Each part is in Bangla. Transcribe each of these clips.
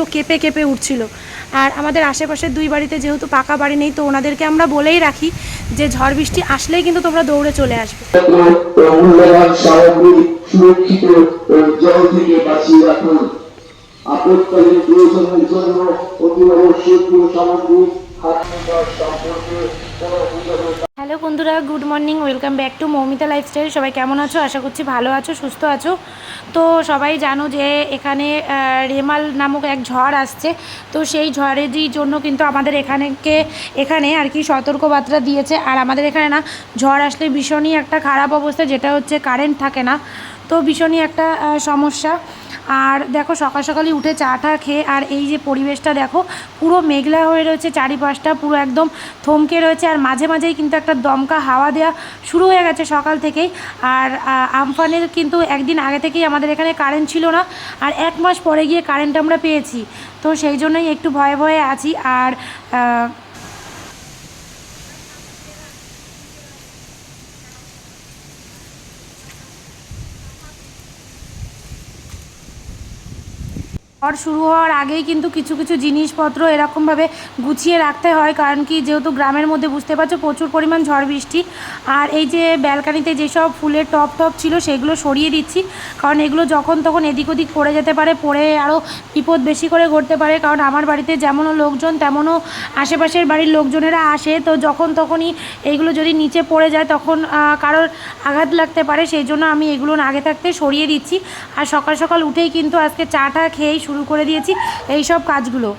টবগুলো কেঁপে কেঁপে উঠছিল। আর আমাদের আশেপাশের 2 বাড়িতে যেহেতু পাকা বাড়ি নেই, তো ওনাদেরকে আমরা বলেই রাখি যে ঝড় বৃষ্টি আসলেই কিন্তু তোমরা দৌড়ে চলে আসবে। আপদকালীন প্রয়োজনের জন্য অতি অবশ্যই সামগ্রী হ্যালো বন্ধুরা, good morning, welcome back to Moumita lifestyle. সবাই কেমন আছো? আশা করছি ভালো আছো, সুস্থ আছো। তো সবাই জানো যে এখানে রেমাল নামক এক ঝড় আসছে। তো সেই ঝড়েরই জন্য কিন্তু আমাদের এখানে আর কি সতর্কবার্তা দিয়েছে। আর আমাদের এখানে না ঝড় আসলে ভীষণই একটা খারাপ অবস্থা, যেটা হচ্ছে কারেন্ট থাকে না। তো ভীষণই একটা সমস্যা। আর দেখো সকাল সকালই উঠে চা টা খেয়ে, আর এই যে পরিবেশটা দেখো, পুরো মেঘলা হয়ে রয়েছে, চারিপাশটা পুরো একদম থমকে রয়েছে। আর মাঝে মাঝেই কিন্তু একটা দমকা হাওয়া দেওয়া শুরু হয়ে গেছে সকাল থেকেই। আর আমফানের কিন্তু একদিন আগে থেকেই আমাদের এখানে কারেন্ট ছিল না, আর 1 মাস পরে গিয়ে কারেন্ট আমরা পেয়েছি। তো সেই জন্যই একটু ভয়ে ভয়ে আছি। আর ঝড় শুরু হওয়ার আগেই কিন্তু কিছু কিছু জিনিসপত্র এরকমভাবে গুছিয়ে রাখতে হয়, কারণ কি যেহেতু গ্রামের মধ্যে বুঝতে পারছো প্রচুর পরিমাণ ঝড় বৃষ্টি। আর এই যে ব্যালকানিতে যেসব ফুলের টপ ছিল সেগুলো সরিয়ে দিচ্ছি, কারণ এগুলো যখন তখন এদিক ওদিক পড়ে যেতে পারে, পড়ে আরও বিপদ বেশি করে ঘটতে পারে। কারণ আমার বাড়িতে যেমনও লোকজন তেমনও আশেপাশের বাড়ির লোকজনেরা আসে, তো যখন তখনই এইগুলো যদি নিচে পড়ে যায় তখন কারোর আঘাত লাগতে পারে। সেই জন্য আমি এগুলো আগে থাকতে সরিয়ে দিচ্ছি। আর সকাল সকাল উঠেই কিন্তু আজকে চাটা খেয়েই শুরু করে দিয়েছি এই সব কাজগুলো।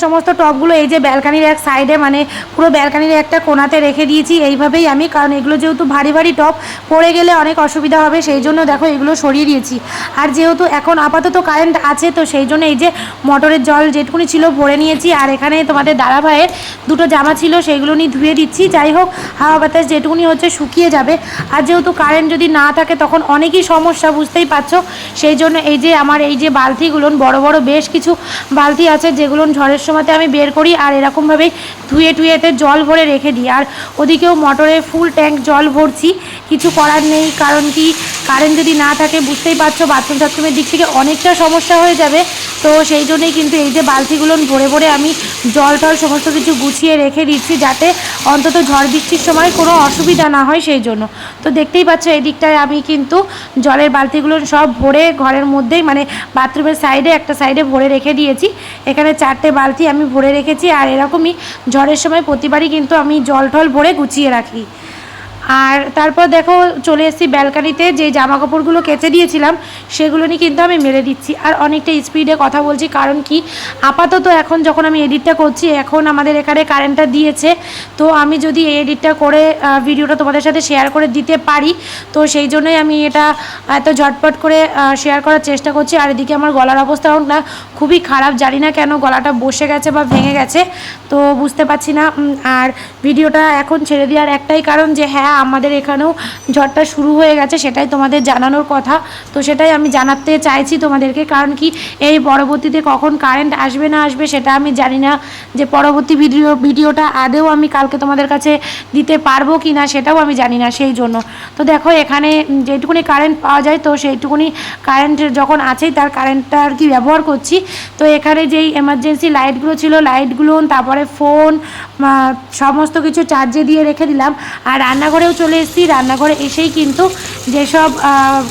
সমস্ত টবগুলো এই যে ব্যালকানির এক সাইডে, মানে পুরো ব্যালকানির একটা কোণাতে রেখে দিয়েছি এইভাবেই আমি, কারণ এগুলো যেহেতু ভারী ভারী টব, পড়ে গেলে অনেক অসুবিধা হবে, সেই জন্য দেখো এগুলো সরিয়ে দিয়েছি। আর যেহেতু এখন আপাতত কারেন্ট আছে, তো সেই জন্য এই যে মোটরের জল যেটুকুনি ছিল ভরে নিয়েছি। আর এখানে তোমাদের দাদা ভাইয়ের 2টো জামা ছিল, সেইগুলো নিয়ে ধুয়ে দিচ্ছি। যাই হোক, হাওয়া বাতাস যেটুকুনি হচ্ছে শুকিয়ে যাবে। আর যেহেতু কারেন্ট যদি না থাকে তখন অনেকই সমস্যা, বুঝতেই পারছো। সেই জন্য এই যে আমার এই যে বালতিগুলো, বড় বড় বেশ কিছু বালতি আছে যেগুলো ঝড়ের সময়তে আমি বের করি, আর এরকমভাবেই ধুয়ে টুয়েতে জল ভরে রেখে দিই। আর ওদিকেও মোটরে ফুল ট্যাঙ্ক জল ভরছি, কিছু করার নেই। কারণ কি কারেন্ট যদি না থাকে বুঝতেই পারছো বাথরুম টাথরুমের দিক থেকে অনেকটা সমস্যা হয়ে যাবে। তো সেই জন্যই কিন্তু এই যে বালতিগুলো ভরে ভরে আমি জল টল সমস্ত কিছু গুছিয়ে রেখে দিচ্ছি, যাতে অন্তত ঝড় বৃষ্টির সময় কোনো অসুবিধা না হয় সেই জন্য। তো দেখতেই পাচ্ছ এই দিকটায় আমি কিন্তু জলের বালতিগুলো সব ভরে ঘরের মধ্যেই, মানে বাথরুমের সাইডে একটা সাইডে ভরে রেখে দিয়েছি। এখানে 4টে বালতি আমি ভরে রেখেছি। আর এরকমই ঝড়ের সময় প্রতিবারই কিন্তু আমি জল টল ভরে গুছিয়ে রাখি। আর তারপর দেখো চলে এসেছি ব্যালকানিতে, যে জামা কাপড়গুলো কেচে দিয়েছিলাম সেগুলো নিয়ে কিন্তু আমি মেলে দিচ্ছি। আর অনেকটা স্পিডে কথা বলছি, কারণ কি আপাতত এখন যখন আমি এডিটটা করছি, এখন আমাদের এখানে কারেন্টটা দিয়েছে। তো আমি যদি এই এডিটটা করে ভিডিওটা তোমাদের সাথে শেয়ার করে দিতে পারি, তো সেই জন্যই আমি এটা এত ঝটপট করে শেয়ার করার চেষ্টা করছি। আর এদিকে আমার গলার অবস্থাও না খুবই খারাপ, জানি না কেন গলাটা বসে গেছে বা ভেঙে গেছে, তো বুঝতে পারছি না। আর ভিডিওটা এখন ছেড়ে দেওয়ার একটাই কারণ যে হ্যাঁ আমাদের এখানেও ঝড়টা শুরু হয়ে গেছে, সেটাই তোমাদের জানানোর কথা। তো সেটাই আমি জানাতে চাইছি তোমাদেরকে, কারণ কি এই পরবর্তীতে কখন কারেন্ট আসবে না আসবে সেটা আমি জানি না, যে পরবর্তী ভিডিওটা আদেও আমি কালকে তোমাদের কাছে দিতে পারবো কি না সেটাও আমি জানি না। সেই জন্য তো দেখো এখানে যেটুকুনি কারেন্ট পাওয়া যায়, তো সেইটুকুনি কারেন্ট যখন আছেই তার কারেন্টটা আর কি ব্যবহার করছি। তো এখানে যেই এমার্জেন্সি লাইটগুলো ছিল, লাইটগুলো, তারপরে ফোন সমস্ত কিছু চার্জে দিয়ে রেখে দিলাম। আর রান্নাঘরেও চলে এসেছি। রান্নাঘরে এসেই কিন্তু যেসব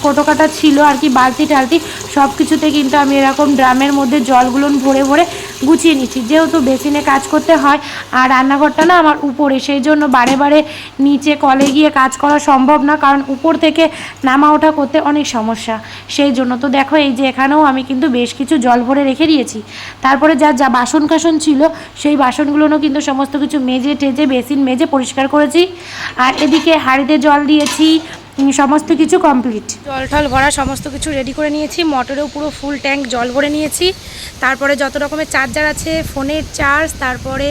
কোটোকাটা ছিল আর কি, বালতি টালতি সব কিছুতে কিন্তু আমি এরকম ড্রামের মধ্যে জলগুলো ভরে ভরে গুছিয়ে নিচ্ছি। যেহেতু বেসিনে কাজ করতে হয় আর রান্নাঘরটা না আমার উপরে, সেই জন্য বারে বারে নিচে কলে গিয়ে কাজ করা সম্ভব না, কারণ উপর থেকে নামা ওঠা করতে অনেক সমস্যা। সেই জন্য তো দেখো এই যে এখানেও আমি কিন্তু বেশ কিছু জল ভরে রেখে দিয়েছি। তারপরে যা বাসন কাসন ছিল সেই বাসনগুলোও কিন্তু সমস্ত কিছু মেজে টেজে বেসিন মেজে পরিষ্কার করেছি। আর এদিকে হাঁড়িতে জল দিয়েছি, সমস্ত কিছু কমপ্লিট, জল টল ভরা সমস্ত কিছু রেডি করে নিয়েছি। মোটরেও পুরো ফুল ট্যাঙ্ক জল ভরে নিয়েছি। তারপরে যত রকমের চার্জার আছে, ফোনের চার্জ, তারপরে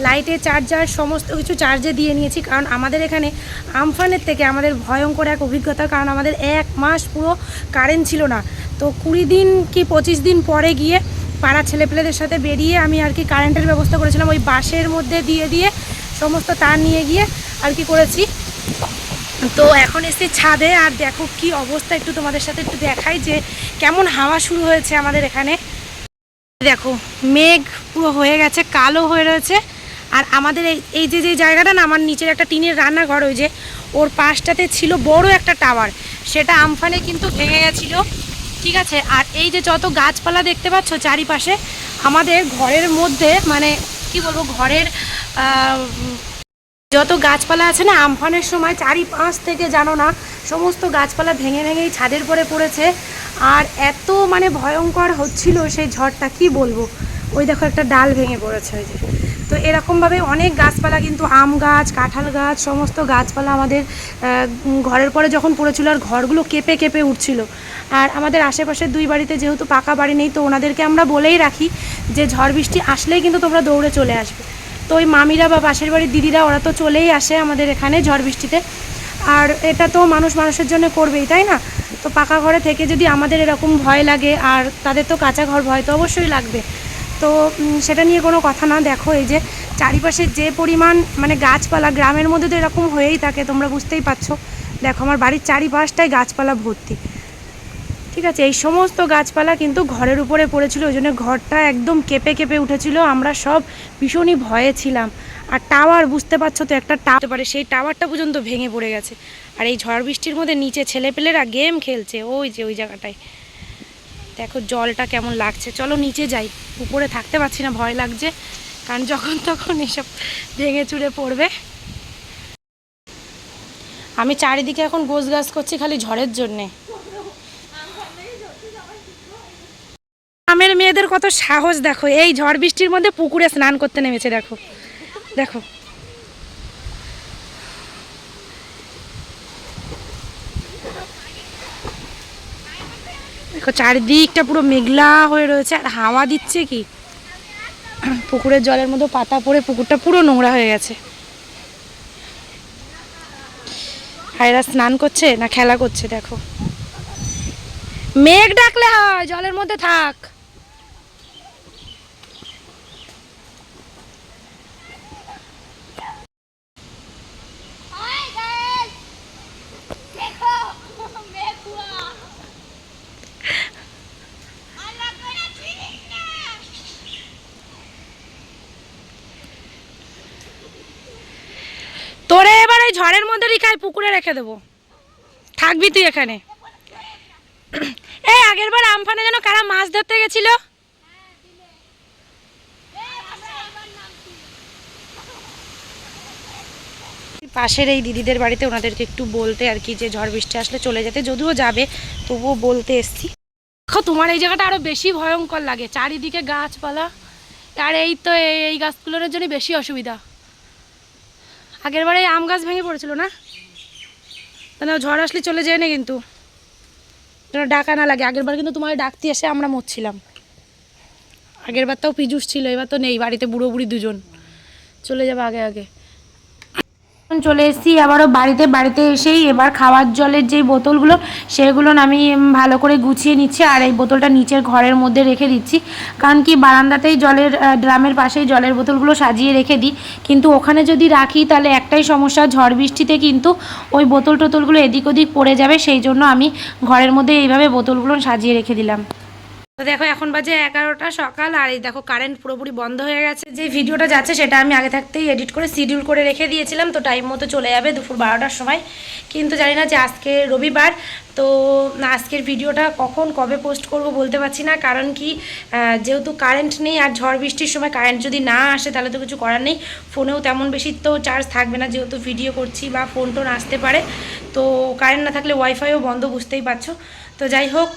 লাইটের চার্জার, সমস্ত কিছু চার্জে দিয়ে নিয়েছি। কারণ আমাদের এখানে আমফানের থেকে আমাদের ভয়ঙ্কর এক অভিজ্ঞতা, কারণ আমাদের 1 মাস পুরো কারেন্ট ছিল না। তো 20 দিন কি 25 দিন পরে গিয়ে পাড়ার ছেলেপেলেদের সাথে বেরিয়ে আমি আর কি কারেন্টের ব্যবস্থা করেছিলাম, ওই বাসের মধ্যে দিয়ে সমস্ত তার নিয়ে গিয়ে আর কি করেছি। তো এখন এসে ছাদে, আর দেখো কি অবস্থা, একটু তোমাদের সাথে একটু দেখাই যে কেমন হাওয়া শুরু হয়েছে আমাদের এখানে। দেখো মেঘ পুরো হয়ে গেছে, কালো হয়ে রয়েছে। আর আমাদের এই যে জায়গাটা না, আমার নিচের একটা টিনের রান্নাঘর, ওই যে ওর পাশটাতে ছিল বড় একটা টাওয়ার, সেটা আমফানে কিন্তু ভেঙে গেছিলো। ঠিক আছে, আর এই যে যত গাছপালা দেখতে পাচ্ছ চারিপাশে, আমাদের ঘরের মধ্যে মানে কি বলবো, ঘরের যত গাছপালা আছে না, আমফানের সময় চারিপাশ থেকে জানো না সমস্ত গাছপালা ভেঙে ভেঙেই ছাদের পরে পড়েছে। আর এত মানে ভয়ঙ্কর হচ্ছিল সেই ঝড়টা, কি বলবো। ওই দেখো একটা ডাল ভেঙে পড়েছে ওই যে। তো এরকমভাবে অনেক গাছপালা, কিন্তু আম গাছ, কাঁঠাল গাছ, সমস্ত গাছপালা আমাদের ঘরের পরে যখন পড়েছিল, আর ঘরগুলো কেঁপে কেঁপে উঠছিল। আর আমাদের আশেপাশের দুই বাড়িতে যেহেতু পাকা বাড়ি নেই, তো ওনাদেরকে আমরা বলেই রাখি যে ঝড় বৃষ্টি আসলেই কিন্তু তোমরা দৌড়ে চলে আসবে। তো ওই মামিরা বা পাশের বাড়ির দিদিরা ওরা তো চলেই আসে আমাদের এখানে ঝড় বৃষ্টিতে। আর এটা তো মানুষ মানুষের জন্য করবেই, তাই না? তো পাকা ঘরে থেকে যদি আমাদের এরকম ভয় লাগে, আর তাদের তো কাঁচা ঘর ভয় তো অবশ্যই লাগবে। তো সেটা নিয়ে কোনো কথা না। দেখো এই যে চারিপাশে যে পরিমাণ মানে গাছপালা, গ্রামের মধ্যে তো এরকম হয়েই থাকে, তোমরা বুঝতেই পারছো। দেখো আমার বাড়ির চারিপাশটাই গাছপালা ভর্তি। ঠিক আছে, এই সমস্ত গাছপালা কিন্তু ঘরের উপরে পড়েছিল, ওই জন্য ঘরটা একদম কেঁপে কেঁপে উঠেছিল। আমরা সব ভীষণই ভয়ে ছিলাম। আর টাওয়ার, বুঝতে পারছো তো, একটা টাওয়ার পারে, সেই টাওয়ারটা পর্যন্ত ভেঙে পড়ে গেছে। আর এই ঝড় বৃষ্টির মধ্যে নিচে ছেলেপেলেরা গেম খেলছে, ওই যে ওই জায়গাটায়। দেখো জলটা কেমন লাগছে। চলো নিচে যাই, উপরে থাকতে পারছি না, ভয় লাগছে, কারণ যখন তখন এসব ভেঙে চুরে পড়বে। আমি চারিদিকে এখন গোছ গাছ করছি খালি ঝড়ের জন্যে। গ্রামের মেয়েদের কত সাহস দেখো, এই ঝড় বৃষ্টির মধ্যে পুকুরে স্নান করতে নেমেছে। দেখো দেখো দেখো চারিদিকটা পুরো মেঘলা হয়ে রয়েছে, আর হাওয়া দিচ্ছে কি। পুকুরের জলের মধ্যে পাতা পড়ে পুকুরটা পুরো নোংরা হয়ে গেছে। আর এরা স্নান করছে না খেলা করছে। দেখো মেঘ ডাকলে হয়, জলের মধ্যে থাক। তোরে এবার এই ঝড়ের মধ্যে রিখাই পুকুরে রেখে দেবো, থাকবি তুই এখানে। এই আগের বার আমফানে যেন কারা মাছ ধরতে গেছিল। পাশের এই দিদিদের বাড়িতে ওনাদেরকে একটু বলতে আর কি, যে ঝড় বৃষ্টি আসলে চলে যেতে, যদিও যাবে তবুও বলতে এসছি। দেখো তোমার এই জায়গাটা আরো বেশি ভয়ঙ্কর লাগে, চারিদিকে গাছপালা। আর এই তো এই গাছগুলোর জন্য বেশি অসুবিধা। আগের বারে আম গাছ ভেঙে পড়েছিল না, মানে ঝড় আসলে চলে যায় না, কিন্তু ডাকা না লাগে। আগের বার কিন্তু তোমার ডাকতে এসে আমরা মরছিলাম। আগের বার তাও পিজুস ছিল, এবার তো নেই, বাড়িতে বুড়ো বুড়ি দুজন, চলে যাবে আগে আগে। চলে এসেছি আবারও বাড়িতে। বাড়িতে এসেই এবার খাওয়ার জলের যে বোতলগুলো, সেগুলো আমি ভালো করে গুছিয়ে নিচ্ছি। আর এই বোতলটা নিচের ঘরের মধ্যে রেখে দিচ্ছি, কারণ কি বারান্দাতেই জলের ড্রামের পাশেই জলের বোতলগুলো সাজিয়ে রেখে দিই। কিন্তু ওখানে যদি রাখি তাহলে একটাই সমস্যা, ঝড় বৃষ্টিতে কিন্তু ওই বোতল টোতলগুলো এদিক ওদিক পড়ে যাবে। সেই জন্য আমি ঘরের মধ্যে এইভাবে বোতলগুলো সাজিয়ে রেখে দিলাম। তো দেখো এখন বাজে 11টা সকাল, আর এই দেখো কারেন্ট পুরোপুরি বন্ধ হয়ে গেছে। যে ভিডিওটা যাচ্ছে সেটা আমি আগে থাকতেই এডিট করে শিডিউল করে রেখে দিয়েছিলাম, তো টাইম মতো চলে যাবে দুপুর 12টার সময়। কিন্তু জানি না যে আজকে রবিবার, তো আজকের ভিডিওটা কখন কবে পোস্ট করব বলতে পারছি না। কারণ কি, যেহেতু কারেন্ট নেই, আর ঝড় বৃষ্টির সময় কারেন্ট যদি না আসে তাহলে তো কিছু করার নেই। ফোনেও তেমন বেশি তো চার্জ থাকবে না, যেহেতু ভিডিও করছি, বা ফোন টোন আসতে পারে। তো কারেন্ট না থাকলে ওয়াইফাইও বন্ধ, বুঝতেই পারছো। তো যাই হোক,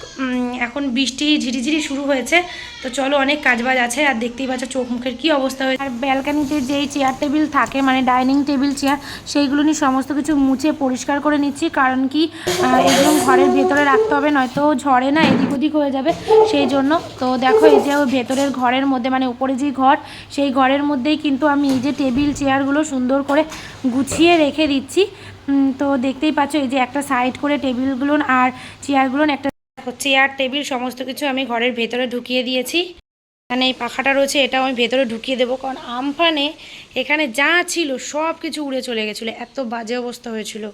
এখন বৃষ্টি ঝিরিঝিরি শুরু হয়েছে। তো চলো, অনেক কাজবাজ আছে, আর দেখতেই পাচ্ছ চোখ মুখের কী অবস্থা হয়েছে। আর ব্যালকানিতে যেই চেয়ার টেবিল থাকে, মানে ডাইনিং টেবিল চেয়ার, সেইগুলো নিয়ে সমস্ত কিছু মুছে পরিষ্কার করে নিচ্ছি। কারণ কি, এগুলো ঘরের ভেতরে রাখতে হবে, নয়তো ঝড়ে না এদিক ওদিক হয়ে যাবে, সেই জন্য। তো দেখো এই যে ভেতরের ঘরের মধ্যে, মানে উপরে যে ঘর, সেই ঘরের মধ্যেই কিন্তু আমি এই যে টেবিল চেয়ারগুলো সুন্দর করে গুছিয়ে রেখে দিচ্ছি। তো দেখতেই পাচ্ছ এই যে একটা সাইড করে টেবিলগুলো আর চেয়ারগুলো, একটা চেয়ার টেবিল সমস্ত কিছু আমি ঘরের ভেতরে ঢুকিয়ে দিয়েছি। এখানে এই পাখাটা রয়েছে, এটাও আমি ভেতরে ঢুকিয়ে দেবো, কারণ আমফানে এখানে যা ছিল সব কিছু উড়ে চলে গেছিলো, এত বাজে অবস্থা হয়েছিল।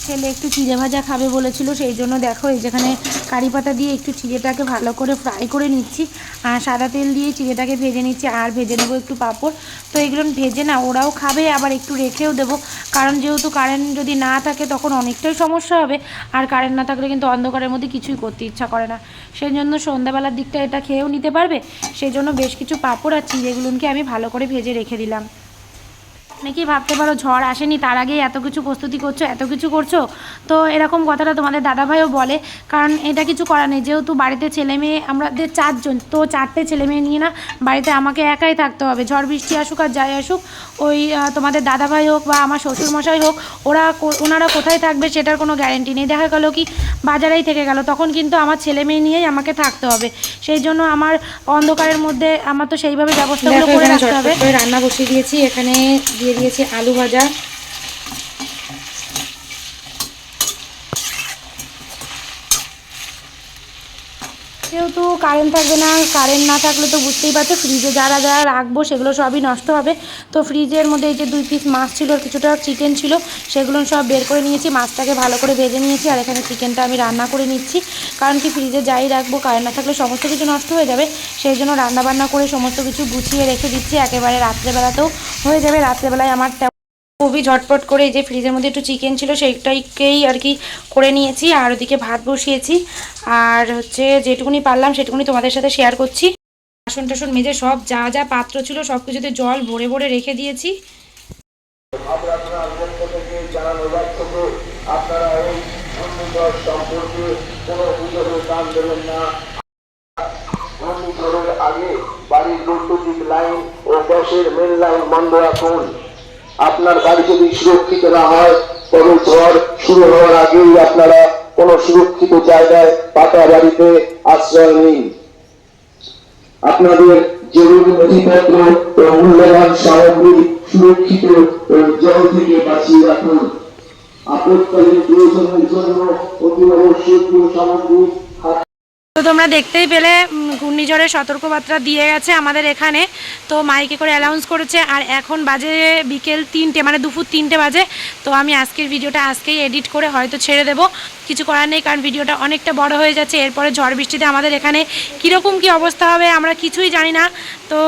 ছেলে একটু চিড়ে ভাজা খাবে বলেছিল, সেই জন্য দেখো এই যেখানে কারি পাতা দিয়ে একটু চিড়েটাকে ভালো করে ফ্রাই করে নিচ্ছি, আর সাদা তেল দিয়ে চিড়েটাকে ভেজে নিচ্ছি, আর ভেজে নেবো একটু পাঁপড়। তো এগুলো ভেজে না ওরাও খাবে, আবার একটু রেখেও দেবো, কারণ যেহেতু কারেন্ট যদি না থাকে তখন অনেকটাই সমস্যা হবে, আর কারেন্ট না থাকলে কিন্তু অন্ধকারের মধ্যে কিছুই করতে ইচ্ছা করে না। সেই জন্য সন্ধ্যাবেলার দিকটা এটা খেয়েও নিতে পারবে, সেই জন্য বেশ কিছু পাঁপড় আর চিড়েগুলোকে আমি ভালো করে ভেজে রেখে দিলাম। অনেকেই ভাবতে পারো ঝড় আসেনি তার আগেই এত কিছু প্রস্তুতি করছো, এত কিছু করছো, তো এরকম কথাটা তোমাদের দাদাভাইও বলে, কারণ এটা কিছু করার নেই, যেহেতু বাড়িতে ছেলে মেয়ে আমাদের 4 জন, তো 4টে ছেলে মেয়ে নিয়ে না বাড়িতে আমাকে একাই থাকতে হবে, ঝড় বৃষ্টি আসুক আর যাই আসুক। ওই তোমাদের দাদাভাই হোক বা আমার শ্বশুরমশাই হোক, ওনারা কোথায় থাকবে সেটার কোনো গ্যারেন্টি নেই, দেখা গেলো কি বাজারেই থেকে গেল, তখন কিন্তু আমার ছেলে মেয়ে নিয়েই আমাকে থাকতে হবে। সেই জন্য আমার অন্ধকারের মধ্যে আমার তো সেইভাবে ব্যবস্থাগুলো করে রাখতে হবে। রান্না বসিয়ে দিয়েছি, এখানে দিয়ে দিয়েছি আলু ভাজা, যেহেতু কারেন্ট থাকবে না, কারেন্ট না থাকলে তো বুঝতেই পারছো ফ্রিজে যারা যারা রাখবো সেগুলো সবই নষ্ট হবে। তো ফ্রিজের মধ্যে এই যে 2 পিস মাছ ছিল আর কিছুটা চিকেন ছিল, সেগুলো সব বের করে নিয়েছি, মাছটাকে ভালো করে ভেজে নিয়েছি, আর এখানে চিকেনটা আমি রান্না করে নিচ্ছি, কারণ কি ফ্রিজে যাই রাখবো কারেন্ট না থাকলে সমস্ত কিছু নষ্ট হয়ে যাবে, সেই জন্য রান্নাবান্না করে সমস্ত কিছু গুছিয়ে রেখে দিচ্ছি, একেবারে রাত্রেবেলাতেও হয়ে যাবে। রাত্রেবেলায় আমার খুবই ঝটপট করে এই যে ফ্রিজের মধ্যে একটু চিকেন ছিল সেইটাকেই আর কি করে নিয়েছি, আর ওদিকে ভাত বসিয়েছি, আর হচ্ছে যেটুকুনি পারলাম সেটুকুনি তোমাদের সাথে শেয়ার করছি। বাসন টাসন মেজে সব যা যা পাত্র ছিল সব কিছুতে জল ভরে ভরে রেখে দিয়েছি। আগে বাড়ির বৈদ্যুতিক লাইন ও গ্যাসের মেন লাইন বন্ধ রাখুন। আপনার বাড়ি যদি সুরক্ষিত না হয় তবে ঝড় শুরু হওয়ার আগেই আপনারা কোন সুরক্ষিত জায়গায় পাকা বাড়িতে আশ্রয় নিন। আপনাদের জরুরি নথিপত্র ও মূল্যবান সামগ্রী সুরক্ষিত ও জল থেকে বাঁচিয়ে রাখুন। আপৎকালীন প্রয়োজনের জন্য অতি আবশ্যকীয় সামগ্রী। তো তোমরা দেখতেই পেলে ঘূর্ণিঝড়ের সতর্কবার্তা দিয়ে গেছে আমাদের এখানে, তো মাইকে করে অ্যানাউন্স করেছে, আর এখন বাজে বিকেল 3টে, মানে দুপুর 3টে বাজে। তো আমি আজকের ভিডিওটা আজকেই এডিট করে হয়তো ছেড়ে দেবো, কিছু করার নেই, কারণ ভিডিওটা অনেকটা বড় হয়ে যাচ্ছে। এরপরে ঝড় বৃষ্টিতে আমাদের এখানে কীরকম কী অবস্থা হবে আমরা কিছুই জানি না, তো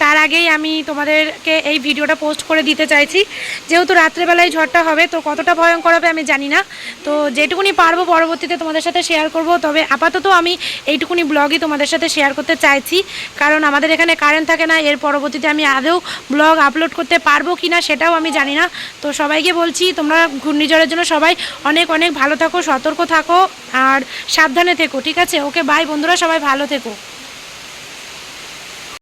তার আগেই আমি তোমাদেরকে এই ভিডিওটা পোস্ট করে দিতে চাইছি, যেহেতু রাত্রেবেলায় ঝড়টা হবে, তো কতটা ভয়ঙ্কর হবে আমি জানি না, তো যেটুকুনি পারবো পরবর্তীতে তোমাদের সাথে শেয়ার করব। তবে আপাতত আমি এইটুকুনি ব্লগই তোমাদের সাথে শেয়ার করতে চাইছি, কারণ আমাদের এখানে কারেন্ট থাকে না, এর পরবর্তীতে আমি আদৌ ব্লগ আপলোড করতে পারবো কি না সেটাও আমি জানি না। তো সবাইকে বলছি তোমরা ঘূর্ণিঝড়ের জন্য সবাই অনেক অনেক ভালো থাকো, সতর্ক থাকো আর সাবধানে থেকো, ঠিক আছে? ওকে বাই বন্ধুরা, সবাই ভালো থেকো।